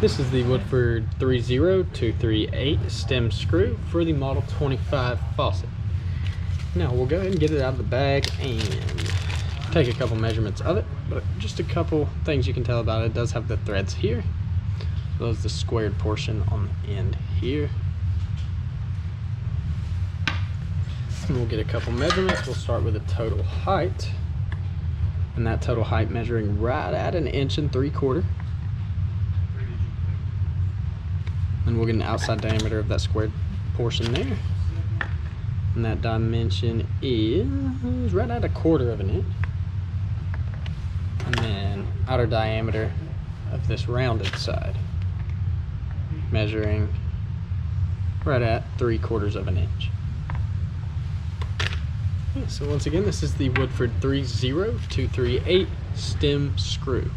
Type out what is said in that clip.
This is the Woodford 30238 stem screw for the Model 25 faucet. Now we'll go ahead and get it out of the bag and take a couple measurements of it, but just a couple things you can tell about it. It does have the threads here, as well as the squared portion on the end here. And we'll get a couple measurements. We'll start with the total height, and that total height measuring right at 1 3/4 inches. And we'll get an outside diameter of that squared portion there, and that dimension is right at 1/4 inch. And then outer diameter of this rounded side measuring right at 3/4 inch. Okay, so once again, this is the Woodford 30238 stem screw.